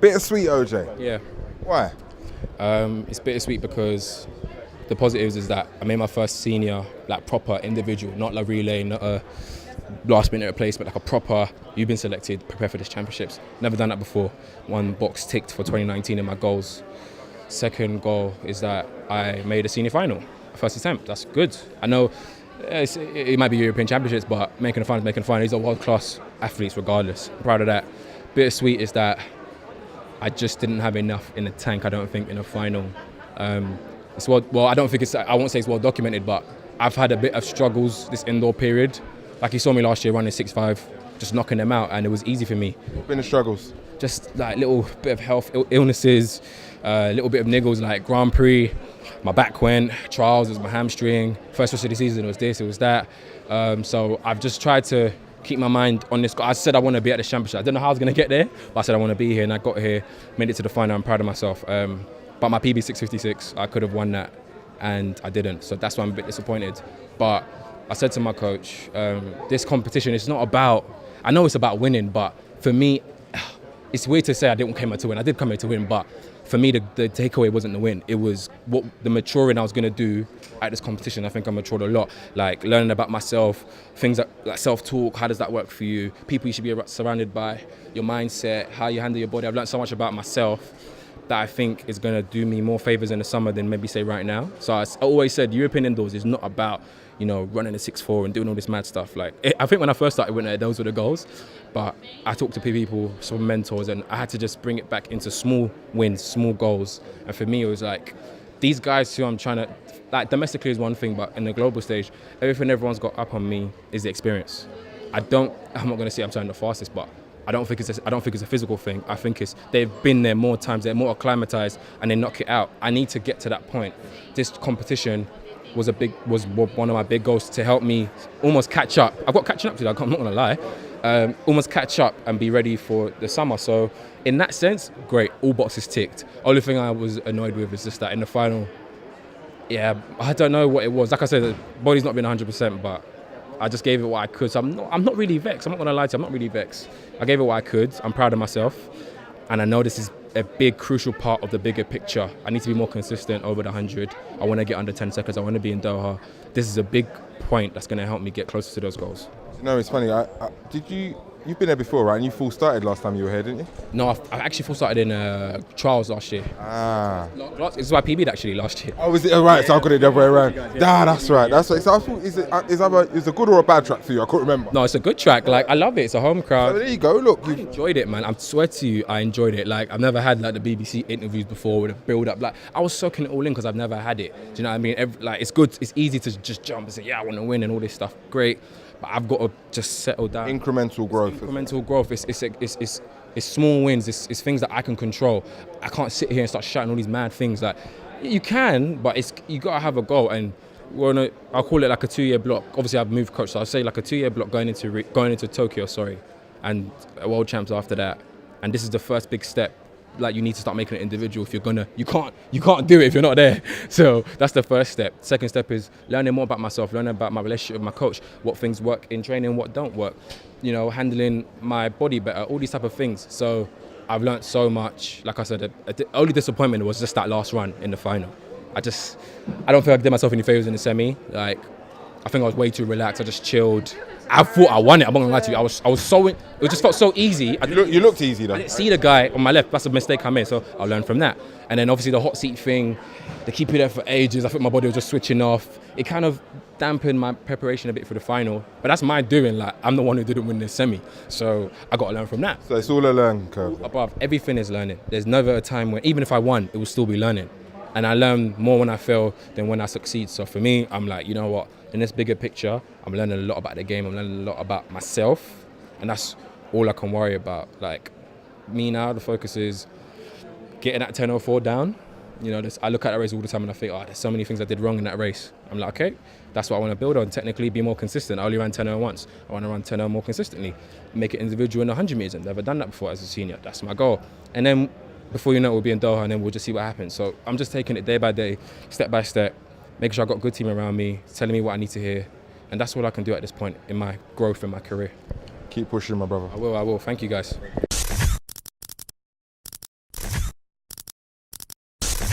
Bittersweet, OJ. Yeah. Why? It's bittersweet because the positives is that I made my first senior, like proper individual, not like relay, not a last minute replacement, like a proper, you've been selected, prepare for this championships. Never done that before. One box ticked for 2019 in my goals. Second goal is that I made a senior final, first attempt. That's good. I know it might be European championships, but making a final is making a final. These are world-class athletes regardless. I'm proud of that. Bittersweet is that I just didn't have enough in the tank, I don't think, in a final. It's well, I don't think I won't say it's well documented, but I've had a bit of struggles this indoor period. Like you saw me last year running 6'5", just knocking them out, and it was easy for me. What's been the struggles? Just like little bit of health illnesses, a little bit of niggles like Grand Prix, my back went, trials, it was my hamstring, first race of the season, it was this, it was that. So I've just tried to keep my mind on this. I said I want to be at the championship. I don't know how I was going to get there, but I said I want to be here, and I got here, made it to the final. I'm proud of myself. But my PB 656, I could have won that, and I didn't. So that's why I'm a bit disappointed. But I said to my coach, this competition is not about, I know it's about winning, but for me, it's weird to say I didn't come here to win. I did come here to win, but for me, the takeaway wasn't the win. It was what the maturing I was going to do at this competition. I think I matured a lot, like learning about myself, things like self-talk, how does that work for you, people you should be surrounded by, your mindset, how you handle your body. I've learned so much about myself that I think is going to do me more favours in the summer than maybe say right now. So I always said European indoors is not about, running a 6'4" and doing all this mad stuff. Like I think when I first started winning it, those were the goals. But I talked to people, some mentors, and I had to just bring it back into small wins, small goals. And for me, it was like these guys who I'm trying to, like domestically is one thing, but in the global stage, everything everyone's got up on me is the experience. I'm not going to say I'm trying the fastest, but I don't think it's a physical thing. I think they've been there more times, they're more acclimatized, and they knock it out. I need to get to that point. This competition was one of my big goals to help me almost catch up. I've got catching up to do, I'm not going to lie. Almost catch up and be ready for the summer. So in that sense, great, all boxes ticked. Only thing I was annoyed with is just that in the final, I don't know what it was. Like I said, the body's not been 100%, but I just gave it what I could. So I'm not really vexed. I'm not going to lie to you, I'm not really vexed. I gave it what I could. I'm proud of myself. And I know this is a big, crucial part of the bigger picture. I need to be more consistent over the 100. I want to get under 10 seconds. I want to be in Doha. This is a big point that's going to help me get closer to those goals. It's funny. You've been there before, right? And you full started last time you were here, didn't you? No, I actually full started in trials last year. This is why I PB'd actually last year. Oh, is it? Right, so I got it the other way around. That's right. That's right. So I thought, is it a good or a bad track for you? I couldn't remember. No, it's a good track. Like, I love it. It's a home crowd. So there you go. Look, I enjoyed it, man. I swear to you, I enjoyed it. Like, I've never had like the BBC interviews before with a build-up. Like, I was soaking it all in because I've never had it. Do you know what I mean? It's good. It's easy to just jump and say, I want to win and all this stuff. Great. But I've got to just settle down. Incremental growth. It's small wins. It's things that I can control. I can't sit here and start shouting all these mad things. Like you can, but you got to have a goal. And I'll call it like a 2-year block. Obviously, I've moved coach, so I'll say like a 2-year block going into Tokyo. And a world champs after that. And this is the first big step. Like you need to start making it individual if you can't do it if you're not there. So that's the first step. Second step is learning more about myself, learning about my relationship with my coach, what things work in training, what don't work, handling my body better, all these type of things. So I've learned so much. Like I said, the only disappointment was just that last run in the final. I don't feel like I did myself any favors in the semi. Like I think I was way too relaxed. I just chilled. I thought I won it. I'm not gonna lie to you. I was so. It just felt so easy. You looked easy though. I didn't see the guy on my left. That's a mistake I made. So I'll learn from that. And then obviously the hot seat thing, they keep you there for ages. I think my body was just switching off. It kind of dampened my preparation a bit for the final. But that's my doing. Like I'm the one who didn't win the semi. So I got to learn from that. So it's all a learning curve. Above everything is learning. There's never a time when even if I won, it will still be learning. And I learn more when I fail than when I succeed. So for me, I'm like, you know what? In this bigger picture, I'm learning a lot about the game. I'm learning a lot about myself. And that's all I can worry about. Like, me now, the focus is getting that 10:04 down. I look at that race all the time and I think, there's so many things I did wrong in that race. I'm like, okay, that's what I want to build on. Technically, be more consistent. I only ran 10:0 once. I want to run 10:0 more consistently. Make it individual in the 100 meters. I've never done that before as a senior. That's my goal. And then before you know it, we'll be in Doha and then we'll just see what happens. So I'm just taking it day by day, step by step, making sure I've got a good team around me, telling me what I need to hear. And that's all I can do at this point in my growth in my career. Keep pushing, my brother. I will. Thank you, guys.